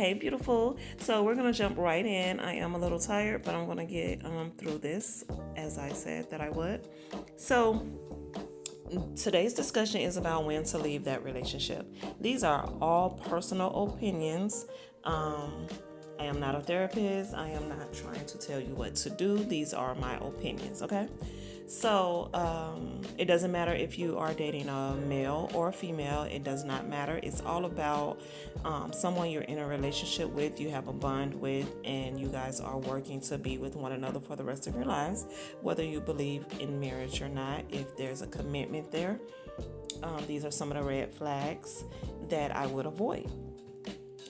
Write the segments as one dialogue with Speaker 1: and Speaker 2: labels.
Speaker 1: Hey, beautiful. So we're gonna jump right in. I am a little tired, but I'm gonna get through this as I said that I would. So today's discussion is about when to leave that relationship. These are all personal opinions. Um, I am not a therapist. I am not trying to tell you what to do. These are my opinions, okay? So it doesn't matter if you are dating a male or a female. It does not matter. It's all about someone you're in a relationship with, you have a bond with, and you guys are working to be with one another for the rest of your lives, whether you believe in marriage or not, if there's a commitment there. These are some of the red flags that I would avoid.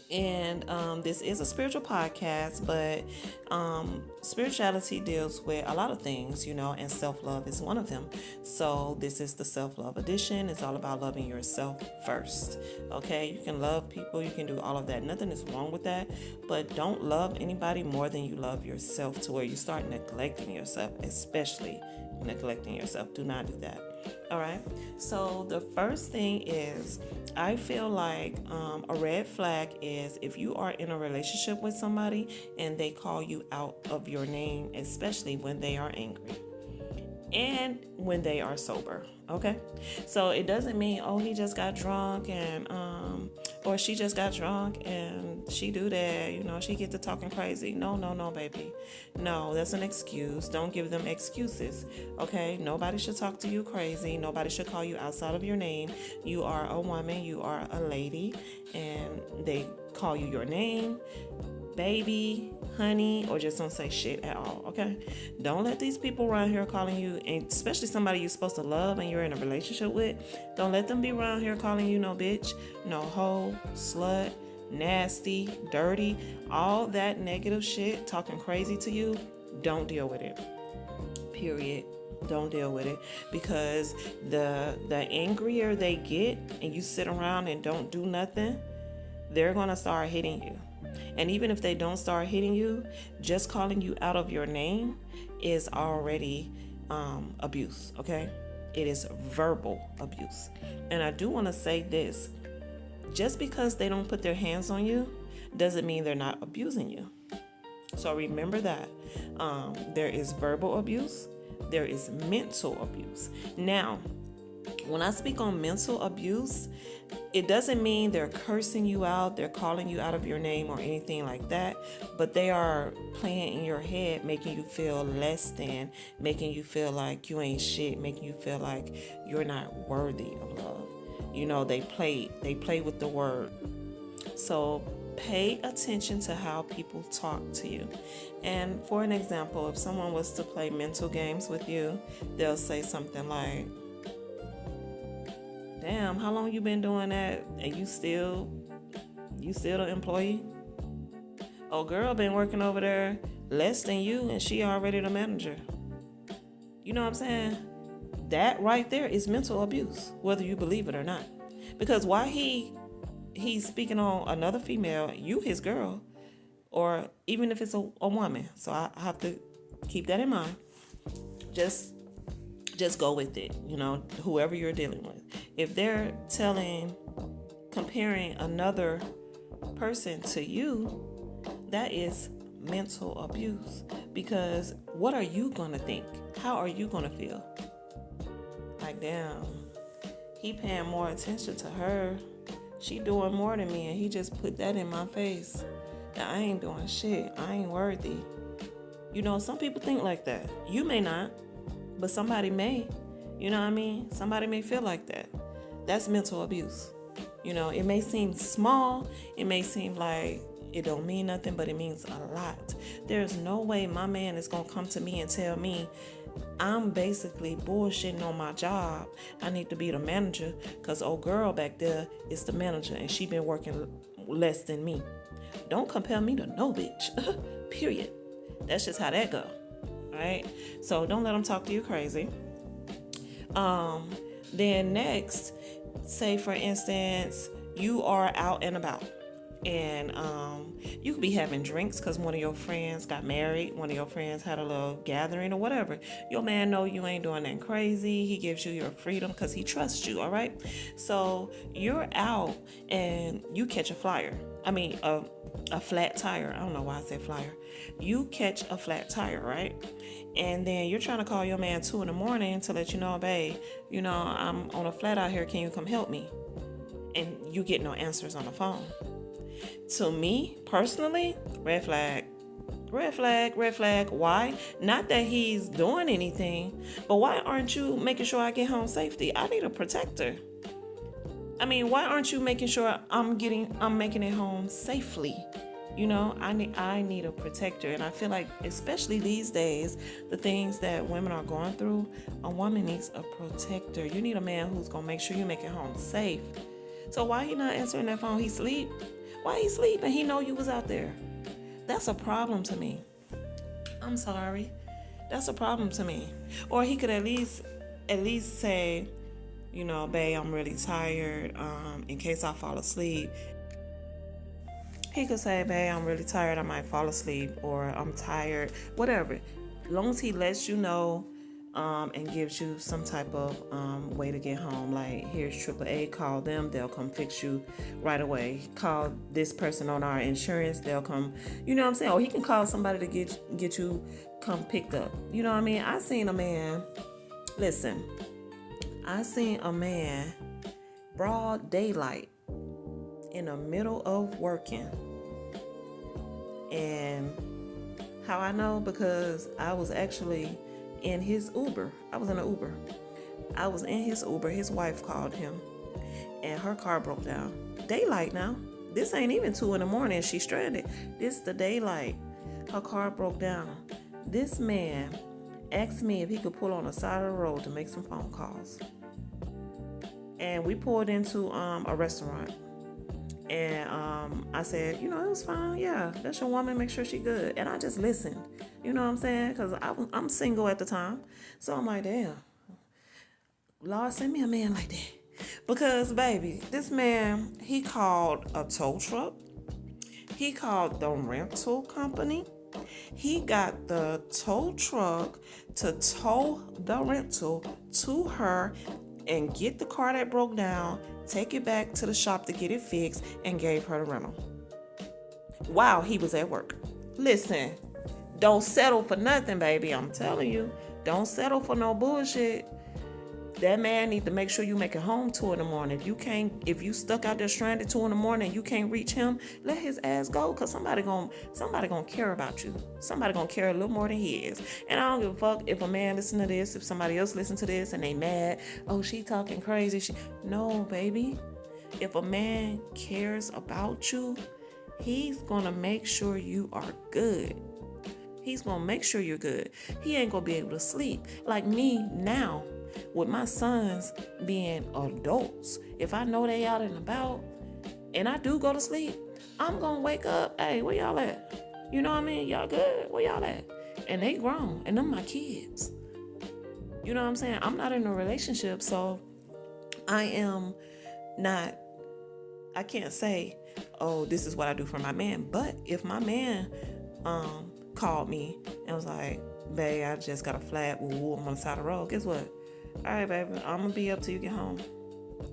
Speaker 1: And this is a spiritual podcast, but spirituality deals with a lot of things, and self-love is one of them. So this is the self-love edition. It's all about loving yourself first. Okay, you can love people, you can do all of that, nothing is wrong with that, but don't love anybody more than you love yourself, to where you start neglecting yourself, especially neglecting yourself. Do not do that. All right. So the first thing is, I feel like a red flag is if you are in a relationship with somebody and they call you out of your name, especially when they are angry and when they are sober. Okay, so it doesn't mean, oh, he just got drunk and or she just got drunk and she do that, she get to talking crazy. No, baby. No, that's an excuse. Don't give them excuses. Okay, nobody should talk to you crazy. Nobody should call you outside of your name. You are a woman, you are a lady, and they call you your name, baby, honey, or just don't say shit at all. Okay, don't let these people around here calling you, and especially somebody you're supposed to love and you're in a relationship with, don't let them be around here calling you no bitch, no hoe, slut, nasty, dirty, all that negative shit, talking crazy to you. Don't deal with it, period. Don't deal with it, because the angrier they get and you sit around and don't do nothing, they're gonna start hitting you. And even if they don't start hitting you, just calling you out of your name is already abuse, okay? It is verbal abuse. And I do want to say this. Just because they don't put their hands on you doesn't mean they're not abusing you. So remember that. There is verbal abuse. There is mental abuse. Now, when I speak on mental abuse, it doesn't mean they're cursing you out, they're calling you out of your name or anything like that, but they are playing in your head, making you feel less than, making you feel like you ain't shit, making you feel like you're not worthy of love. They play with the word. So pay attention to how people talk to you. And for an example, if someone was to play mental games with you, they'll say something like, damn, how long you been doing that and you still the employee? Oh, girl been working over there less than you and she already the manager. You know what I'm saying? That right there is mental abuse, whether you believe it or not. Because while he's speaking on another female, you his girl, or even if it's a woman. So I have to keep that in mind. Just go with it, whoever you're dealing with. If they're comparing another person to you, that is mental abuse. Because what are you going to think? How are you going to feel? Like, damn, he paying more attention to her. She doing more than me, and he just put that in my face. That I ain't doing shit. I ain't worthy. Some people think like that. You may not. But somebody may, you know what I mean? Somebody may feel like that. That's mental abuse. It may seem small. It may seem like it don't mean nothing, but it means a lot. There's no way my man is going to come to me and tell me I'm basically bullshitting on my job. I need to be the manager because old girl back there is the manager and she been working less than me. Don't compare me to no bitch. Period. That's just how that go. Right? So don't let them talk to you crazy. Then next, say for instance, you are out and about and you could be having drinks because one of your friends got married, one of your friends had a little gathering or whatever. Your man know you ain't doing nothing crazy. He gives you your freedom because he trusts you. All right. So you're out and you catch a flyer. a flat tire. I don't know why I said flyer. You catch a flat tire, right? And then you're trying to call your man 2 in the morning to let you know, babe, I'm on a flat out here. Can you come help me? And you get no answers on the phone. To me, personally, red flag. Red flag, red flag. Why? Not that he's doing anything, but why aren't you making sure I get home safely? I need a protector. Why aren't you making sure I'm making it home safely? I need a protector, and I feel like, especially these days, the things that women are going through, a woman needs a protector. You need a man who's gonna make sure you make it home safe. So why he not answering that phone? He sleep. Why he sleep and he know you was out there? That's a problem to me. I'm sorry. That's a problem to me. Or he could at least say, babe, I'm really tired. In case I fall asleep. He could say, babe, I'm really tired. I might fall asleep, or I'm tired. Whatever. As long as he lets you know, and gives you some type of way to get home. Like, here's AAA, call them, they'll come fix you right away. Call this person on our insurance, they'll come, you know what I'm saying? Or he can call somebody to get you come picked up. You know what I mean? I seen a man broad daylight in the middle of working. And how I know? Because I was actually in his Uber. I was in an Uber. I was in his Uber. His wife called him and her car broke down. Daylight now. This ain't even 2 in the morning. She's stranded. This the daylight. Her car broke down. This man asked me if he could pull on the side of the road to make some phone calls. And we pulled into a restaurant. And I said, it was fine. Yeah, that's your woman. Make sure she good. And I just listened. You know what I'm saying? Because I'm single at the time. So I'm like, damn. Lord, send me a man like that. Because, baby, this man, he called a tow truck. He called the rental company. He got the tow truck to tow the rental to her and get the car that broke down, take it back to the shop to get it fixed, and gave her the rental. While he was at work. Listen, don't settle for nothing, baby. I'm telling you, don't settle for no bullshit. That man need to make sure you make it home 2 in the morning. If you stuck out there stranded 2 in the morning and you can't reach him, let his ass go, because somebody gonna care about you. Somebody gonna care a little more than he is. And I don't give a fuck if a man listen to this, if somebody else listen to this and they mad, oh, she talking crazy. No, baby. If a man cares about you, he's gonna make sure you are good. He's gonna make sure you're good. He ain't gonna be able to sleep. Like me now. With my sons being adults, if I know they out and about and I do go to sleep, I'm gonna wake up, hey, where y'all at? You know what I mean? Y'all good? Where y'all at? And they grown, and them my kids. You know what I'm saying? I'm not in a relationship, so I can't say, oh, this is what I do for my man. But if my man called me and was like, babe, I just got a flat, I'm on the side of the road, guess what? All right, baby, I'm going to be up till you get home.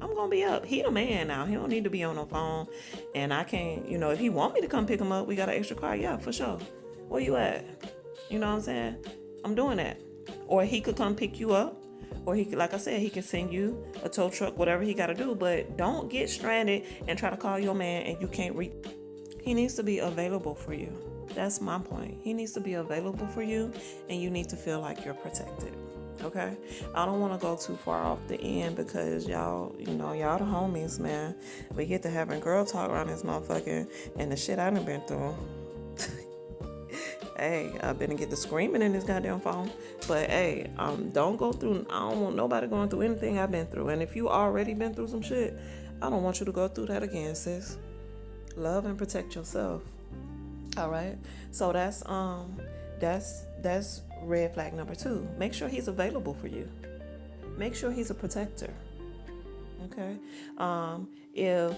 Speaker 1: I'm going to be up. He a man now. He don't need to be on no phone. And I can't, if he want me to come pick him up, we got an extra car. Yeah, for sure. Where you at? You know what I'm saying? I'm doing that. Or he could come pick you up. Or he could, like I said, he can send you a tow truck, whatever he got to do. But don't get stranded and try to call your man and you can't reach. He needs to be available for you. That's my point. He needs to be available for you, and you need to feel like you're protected. Okay, I don't want to go too far off the end because y'all the homies, man. We get to having girl talk around this motherfucker and the shit I done been through. Hey, I've been to get the screaming in this goddamn phone. But hey, don't go through. I don't want nobody going through anything I've been through. And if you already been through some shit, I don't want you to go through that again, sis. Love and protect yourself. All right. So that's red flag number 2. Make sure he's available for you. Make sure he's a protector. Okay. If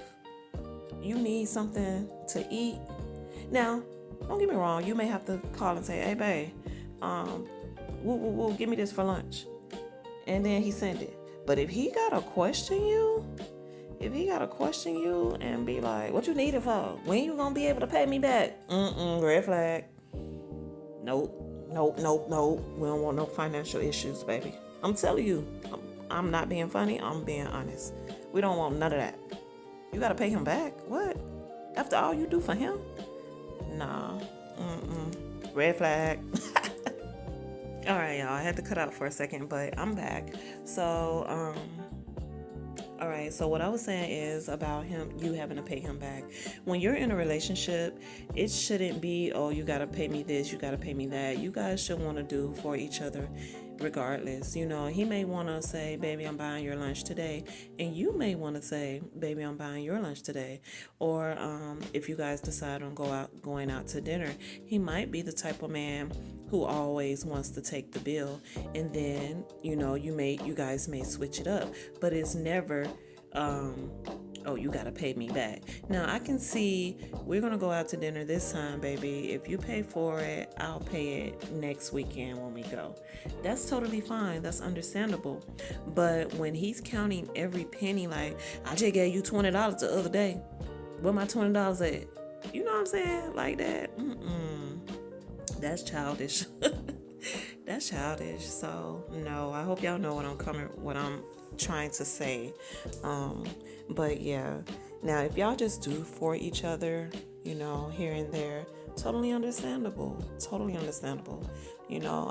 Speaker 1: you need something to eat, now don't get me wrong, you may have to call and say, hey babe, give me this for lunch. And then he send it. But if he gotta question you, if he gotta question you and be like, what you need it for? When you gonna be able to pay me back? Red flag. Nope, nope, nope, nope. We don't want no financial issues, baby. I'm telling you, I'm not being funny. I'm being honest. We don't want none of that. You gotta pay him back. What? After all you do for him? Nah. Red flag. All right, y'all. I had to cut out for a second, but I'm back. So, all right. So what I was saying is about you having to pay him back. When you're in a relationship, it shouldn't be, oh, you gotta pay me this, you gotta pay me that. You guys should want to do for each other, regardless. You know, he may want to say, baby, I'm buying your lunch today, and you may want to say, baby, I'm buying your lunch today. Or if you guys decide on going out to dinner, he might be the type of man who always wants to take the bill, and then you guys may switch it up, but it's never oh, you gotta pay me back. Now I can see we're gonna go out to dinner this time, baby. If you pay for it, I'll pay it next weekend when we go. That's totally fine. That's understandable. But when he's counting every penny, like, I just gave you $20 the other day, where my $20 at? You know what I'm saying? Like that. That's childish. That's childish. So no, I hope y'all know what I'm trying to say. But yeah, now if y'all just do for each other, here and there, totally understandable.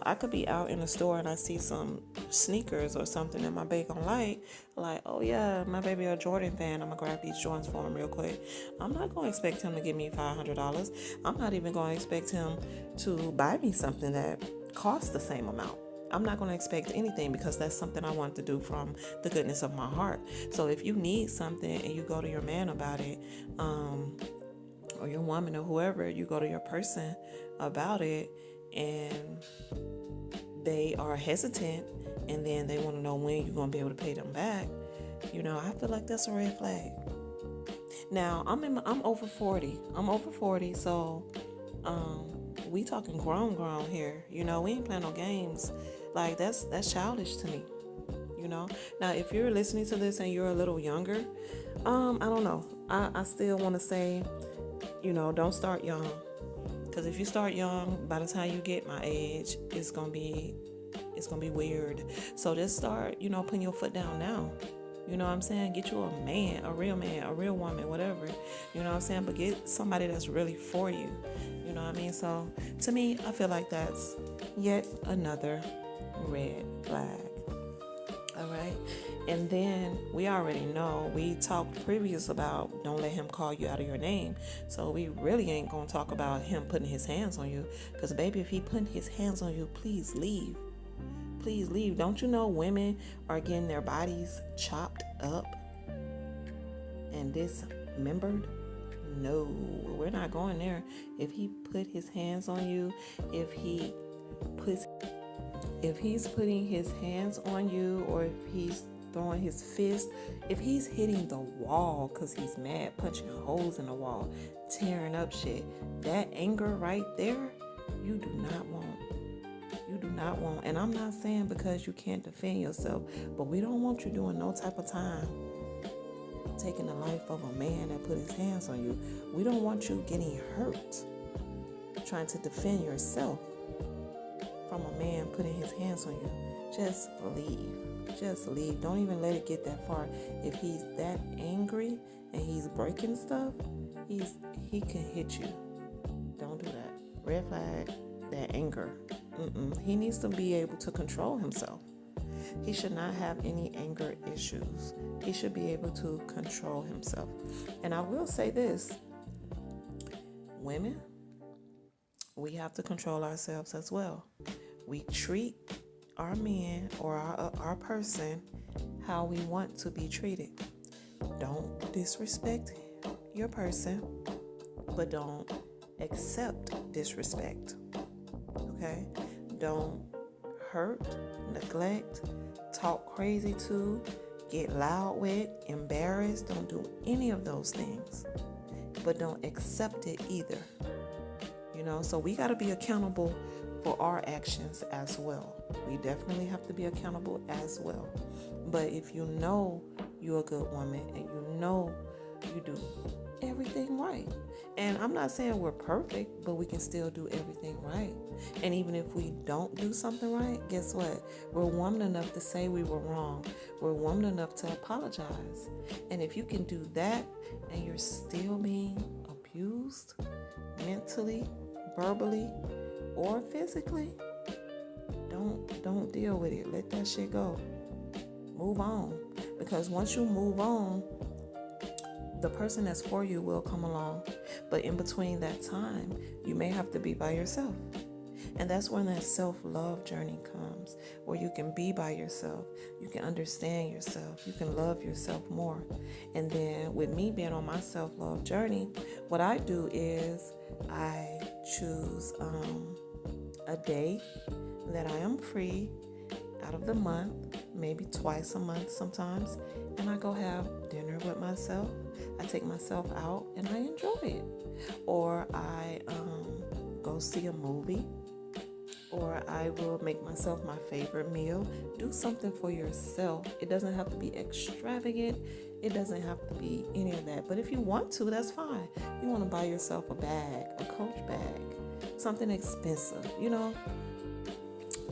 Speaker 1: I could be out in the store and I see some sneakers or something that my baby gonna like, oh yeah, my baby a Jordan fan, I'm gonna grab these Jordans for him real quick. I'm not gonna expect him to give me $500. I'm not even gonna expect him to buy me something that costs the same amount. I'm not going to expect anything, because that's something I want to do from the goodness of my heart. So if you need something and you go to your man about it, or your woman or whoever, you go to your person about it, and they are hesitant, and then they want to know when you're going to be able to pay them back, I feel like that's a red flag. Now, I'm over 40. So we talking grown here. We ain't playing no games. Like, that's childish to me. Now if you're listening to this and you're a little younger, I don't know. I still want to say, don't start young, because if you start young, by the time you get my age, it's gonna be weird. So just start, putting your foot down now. You know what I'm saying? Get you a man, a real woman, whatever. You know what I'm saying? But get somebody that's really for you. You know what I mean? So to me, I feel like that's yet another red flag. All right. And then we already know, we talked previous about don't let him call you out of your name. So we really ain't going to talk about him putting his hands on you. Because baby, if he putting his hands on you, please leave. Please leave. Don't you know women are getting their bodies chopped up and dismembered? No, we're not going there. If he put his hands on you, if he's putting his hands on you, or if he's throwing his fist, if he's hitting the wall because he's mad, punching holes in the wall, tearing up shit, that anger right there, you do not want. And I'm not saying because you can't defend yourself, but we don't want you doing no type of time taking the life of a man that put his hands on you. We don't want you getting hurt trying to defend yourself from a man putting his hands on you. Just leave. Don't even let it get that far. If he's that angry and he's breaking stuff, he can hit you. Don't do that. Red flag. That anger. He needs to be able to control himself. He should not have any anger issues. He should be able to control himself. And I will say this, women, we have to control ourselves as well. We treat our man or our person how we want to be treated. Don't disrespect your person, but don't accept disrespect. Okay? Don't hurt, neglect, talk crazy to, get loud with, embarrassed. Don't do any of those things. But don't accept it either. So we got to be accountable for our actions as well. We definitely have to be accountable as well. But if you know you're a good woman and you know you do everything right. And I'm not saying we're perfect, but we can still do everything right. And even if we don't do something right, guess what? We're woman enough to say we were wrong. We're woman enough to apologize. And if you can do that and you're still being abused mentally, verbally, or physically, don't deal with it. Let that shit go. Move on. Because once you move on, the person that's for you will come along. But in between that time, you may have to be by yourself. And that's when that self-love journey comes, where you can be by yourself, you can understand yourself, you can love yourself more. And then with me being on my self-love journey, what I do is I choose a day that I am free out of the month, maybe twice a month sometimes, and I go have dinner with myself. I take myself out and I enjoy it. Or I go see a movie, or I will make myself my favorite meal. Do something for yourself. It doesn't have to be extravagant. It doesn't have to be any of that. But if you want to, that's fine. You want to buy yourself a bag, a Coach bag, something expensive,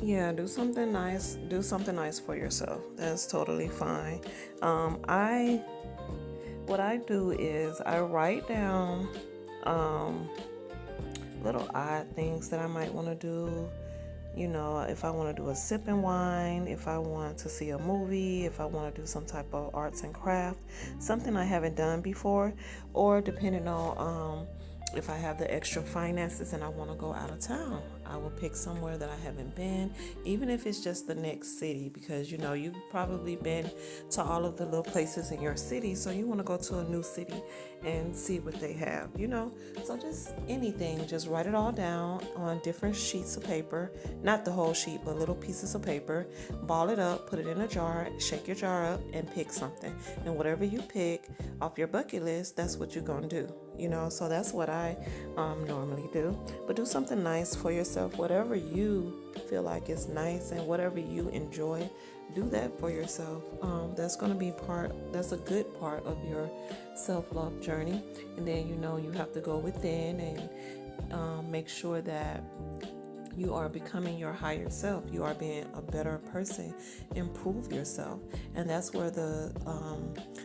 Speaker 1: Yeah, do something nice. Do something nice for yourself. That's totally fine. What I do is I write down little odd things that I might want to do. If I want to do a sip and wine, if I want to see a movie, if I want to do some type of arts and craft, something I haven't done before, or depending on if I have the extra finances and I want to go out of town, I will pick somewhere that I haven't been, even if it's just the next city, because you've probably been to all of the little places in your city, so you want to go to a new city and see what they have, So just anything, just write it all down on different sheets of paper, not the whole sheet, but little pieces of paper, ball it up, put it in a jar, shake your jar up, and pick something. And whatever you pick off your bucket list, that's what you're going to do. So that's what I normally do. But do something nice for yourself, whatever you feel like is nice and whatever you enjoy, do that for yourself. That's going to be that's a good part of your self-love journey. And then you have to go within and make sure that you are becoming your higher self. You are being a better person. Improve yourself. And that's where the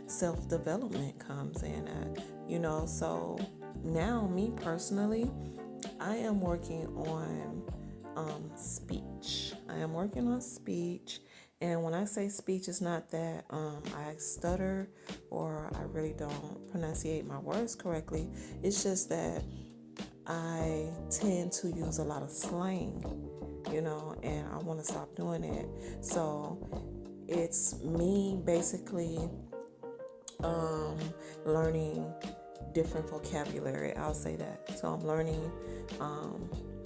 Speaker 1: self-development comes in at. So now, me personally, I am working on speech. I am working on speech. And when I say speech, it's not that I stutter or I really don't pronunciate my words correctly. It's just that I tend to use a lot of slang, and I want to stop doing it. So it's me basically learning different vocabulary. I'll say that. So I'm learning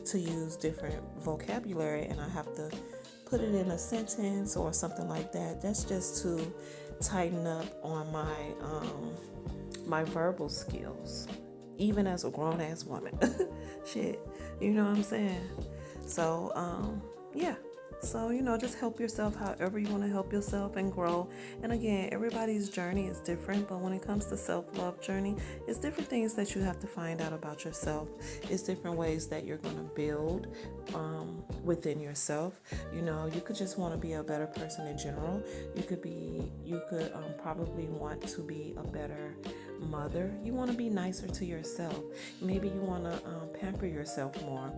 Speaker 1: to use different vocabulary, and I have to put it in a sentence or something like that. That's just to tighten up on my verbal skills, even as a grown-ass woman. Shit, you know what I'm saying? So, yeah. So, just help yourself however you want to help yourself and grow. And again, everybody's journey is different, but when it comes to self-love journey, it's different things that you have to find out about yourself. It's different ways that you're going to build within yourself. You could just want to be a better person in general. You could probably want to be a better mother. You want to be nicer to yourself. Maybe you want to pamper yourself more.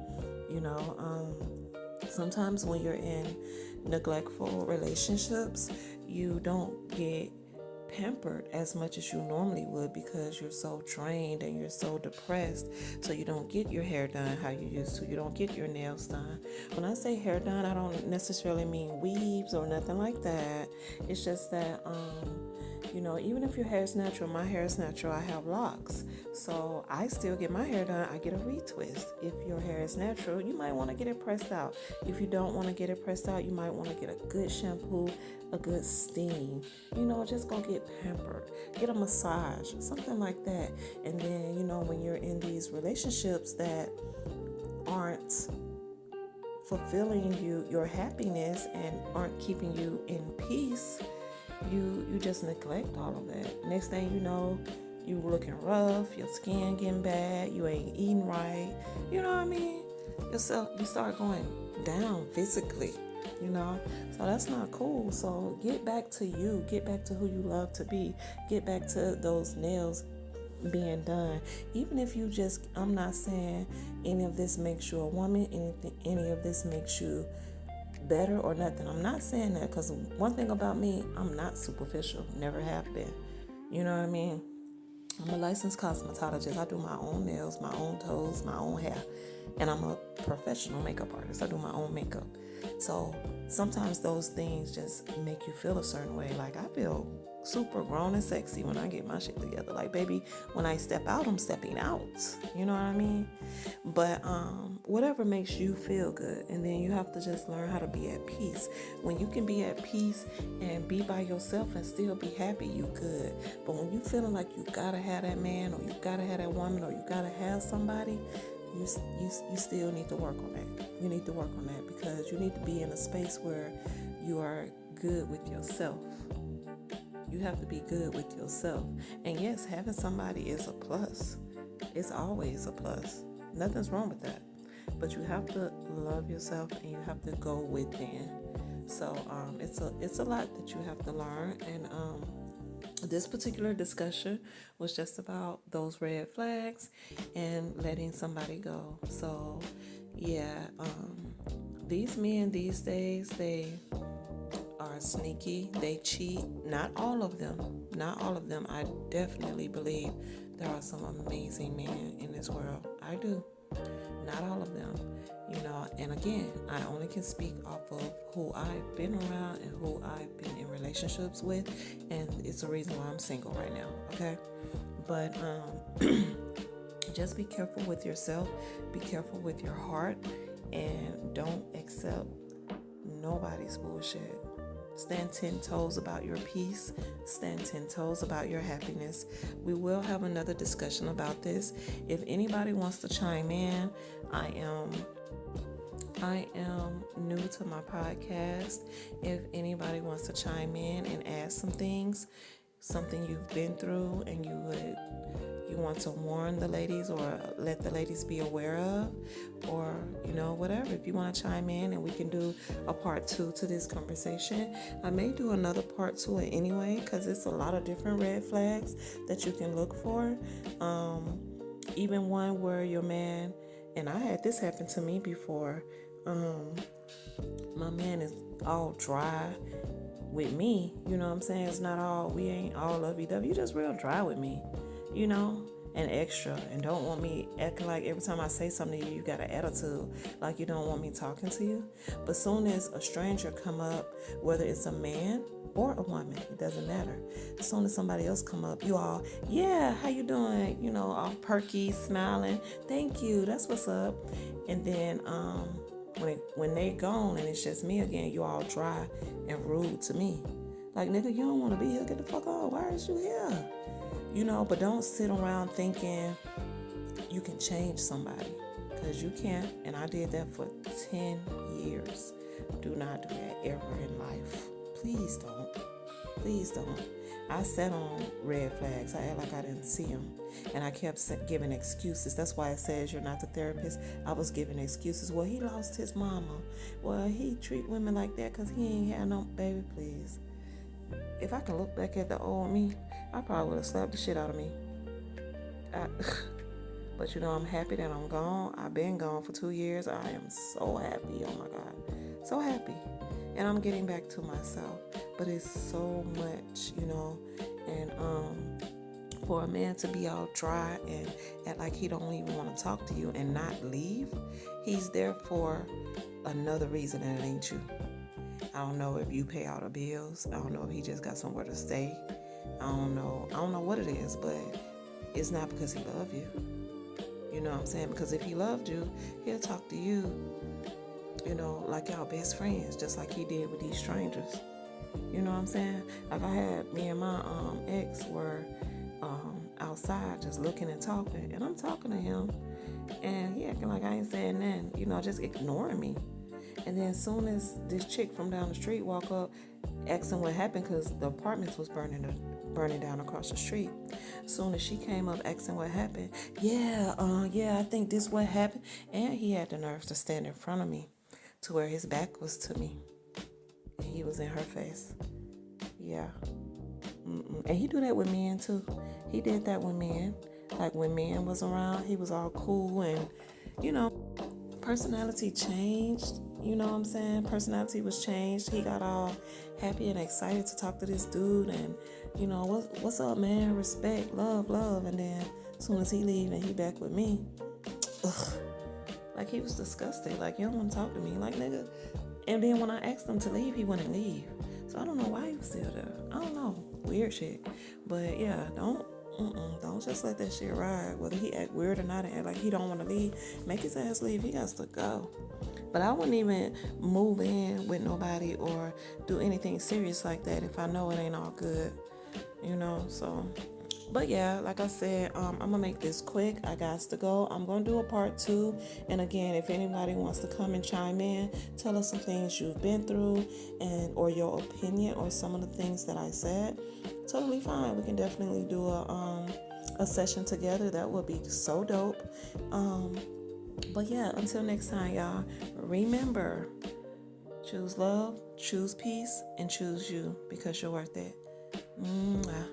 Speaker 1: Sometimes when you're in neglectful relationships, you don't get pampered as much as you normally would because you're so drained and you're so depressed. So you don't get your hair done how you used to. You don't get your nails done. When I say hair done, I don't necessarily mean weaves or nothing like that. It's just that even if your hair is natural, my hair is natural, I have locks. So I still get my hair done. I get a retwist. If your hair is natural, you might want to get it pressed out. If you don't want to get it pressed out, you might want to get a good shampoo, a good steam. Just go get pampered. Get a massage, something like that. And then, when you're in these relationships that aren't fulfilling your happiness and aren't keeping you in peace, you just neglect all of that. Next thing you know, you looking rough, your skin getting bad, you ain't eating right. You know what I mean? Yourself, you start going down physically. You know, so that's not cool. So get back to you. Get back to who you love to be. Get back to those nails being done. Even if you just, I'm not saying any of this makes you a woman. Any of this makes you better or nothing. I'm not saying that, because one thing about me, I'm not superficial. Never have been. You know what I mean? I'm a licensed cosmetologist. I do my own nails, my own toes, my own hair. And I'm a professional makeup artist. I do my own makeup. So sometimes those things just make you feel a certain way. Like, I feel super grown and sexy when I get my shit together. Like, baby, when I step out, I'm stepping out. You know what I mean? But whatever makes you feel good. And then you have to just learn how to be at peace. When you can be at peace and be by yourself and still be happy, you good. But when you feeling like you gotta have that man, or you gotta have that woman, or you gotta have somebody, you still need to work on that. You need to work on that, because you need to be in a space where you are good with yourself. You have to be good with yourself. And yes, having somebody is a plus. It's always a plus. Nothing's wrong with that. But you have to love yourself, and you have to go within. So it's a lot that you have to learn. And this particular discussion was just about those red flags and letting somebody go. So yeah, these men these days, they are sneaky, they cheat. Not all of them. Not all of them. I definitely believe there are some amazing men in this world. I do. Not all of them. You know, and again, I only can speak off of who I've been around and who I've been in relationships with, and it's the reason why I'm single right now, okay? But just be careful with yourself, be careful with your heart, and don't accept nobody's bullshit. Stand 10 toes about your peace. Stand 10 toes about your happiness. We will have another discussion about this. If anybody wants to chime in, I am new to my podcast. If anybody wants to chime in and add some things, something you've been through, and you want to warn the ladies or let the ladies be aware of, or whatever, if you want to chime in, and we can do a part 2 to this conversation. I may do another part 2 anyway, because it's a lot of different red flags that you can look for. Even one where your man, and I had this happen to me before, my man is all dry with me, you know what I'm saying? It's not all, we ain't all lovey-dovey, you just real dry with me, and extra, and don't want me acting like every time I say something to you, you got an attitude, like you don't want me talking to you. But soon as a stranger come up, whether it's a man or a woman, it doesn't matter. As soon as somebody else come up, you all, yeah, how you doing? All perky, smiling, thank you, that's what's up. And then when they gone and it's just me again, you all dry and rude to me. Like, nigga, you don't want to be here, get the fuck on, why is you here? But don't sit around thinking you can change somebody, because you can't. And I did that for 10 years. Do not do that ever in life. Please don't. Please don't. I sat on red flags. I act like I didn't see them. And I kept giving excuses. That's why it says you're not the therapist. I was giving excuses. Well, he lost his mama. Well, he treat women like that because he ain't had no baby, please. If I can look back at the old me, I probably would have slapped the shit out of me. But I'm happy that I'm gone. I've been gone for 2 years. I am so happy. Oh my God. So happy. And I'm getting back to myself. But it's so much, And for a man to be all dry and act like he don't even want to talk to you and not leave, he's there for another reason, and it ain't you. I don't know if you pay all the bills. I don't know if he just got somewhere to stay. I don't know what it is, but it's not because he loved you. You know what I'm saying? Because if he loved you, he'll talk to you, like y'all best friends, just like he did with these strangers. You know what I'm saying? Like, I had me and my ex were outside just looking and talking, and I'm talking to him, and he acting like I ain't saying nothing, just ignoring me. And then as soon as this chick from down the street walk up, asking what happened because the apartments was burning down across the street. Soon as she came up asking what happened, yeah, I think this what happened. And he had the nerve to stand in front of me to where his back was to me. And he was in her face. Yeah. And he do that with men too. He did that with men. Like when men was around, he was all cool and, you know, personality changed. You know what I'm saying? Personality was changed. He got all happy and excited to talk to this dude and, you know, what's up, man? Respect, love. And then as soon as he leave and he back with me, ugh, like he was disgusted. Like, you don't want to talk to me. Like, nigga. And then when I asked him to leave, he wouldn't leave. So I don't know why he was still there. I don't know. Weird shit. But yeah, don't just let that shit ride. Whether he act weird or not and act like he don't want to leave, make his ass leave. He got to go. But I wouldn't even move in with nobody or do anything serious like that if I know it ain't all good, you know. So, but yeah, like I said, I'm gonna make this quick. I got to go. I'm gonna do a part 2. And again, if anybody wants to come and chime in, tell us some things you've been through and or your opinion or some of the things that I said, totally fine. We can definitely do a session together. That would be so dope. But yeah, until next time, y'all, remember, choose love, choose peace, and choose you because you're worth it. Mwah.